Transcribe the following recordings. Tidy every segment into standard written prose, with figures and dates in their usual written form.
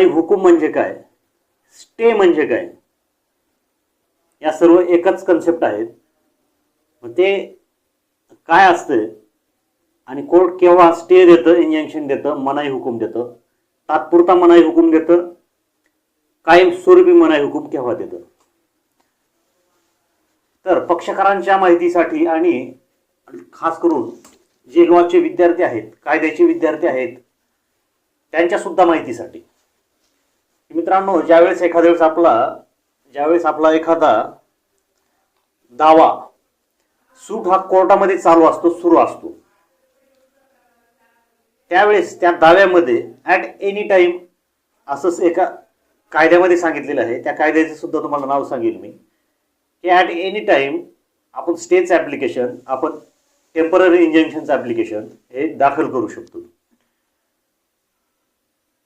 हुकूम म्हणजे काय, स्टे म्हणजे काय, या सर्व एकच कन्सेप्ट आहेत. मग ते काय असतं आणि कोर्ट केव्हा स्टे देतं, इंजंक्शन देतं, मनाई हुकूम देतं, तात्पुरता मनाई हुकूम देतं, कायमस्वरूपी मनाई हुकूम केव्हा देतं. तर पक्षकारांच्या माहितीसाठी आणि खास करून जे लॉचे विद्यार्थी आहेत, कायद्याचे विद्यार्थी आहेत, त्यांच्या सुद्धा माहितीसाठी मित्रांनो, ज्यावेळेस आपला एखादा दावा सूट हा कोर्टामध्ये चालू असतो, सुरू असतो, त्यावेळेस त्या दाव्यामध्ये ॲट एनी टाइम असंच एका कायद्यामध्ये सांगितलेलं आहे. त्या कायद्याचं सुद्धा तुम्हाला नाव सांगेल मी, की ॲट एनी टाइम आपण स्टेचं ॲप्लिकेशन, आपण टेम्पररी इंजंक्शनचं ॲप्लिकेशन हे दाखल करू शकतो.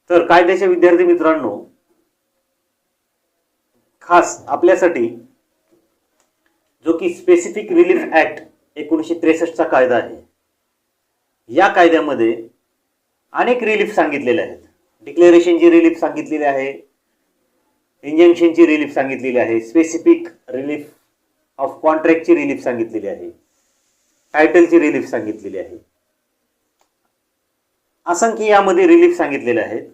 तर कायद्याचे विद्यार्थी मित्रांनो, खास आपल्यासाठी जो की स्पेसिफिक रिलीफ ॲक्ट 1963 कायदा आहे, या कायद्यामध्ये अनेक रिलीफ सांगितलेले आहेत. डिक्लेरेशनची रिलीफ सांगितलेली आहे, इंजंक्शनची रिलीफ सांगितलेली आहे, स्पेसिफिक रिलीफ ऑफ कॉन्ट्रॅक्टची रिलीफ सांगितलेली आहे, टायटलची रिलीफ सांगितलेली आहे. असंख्य यामध्ये रिलीफ सांगितलेले आहेत.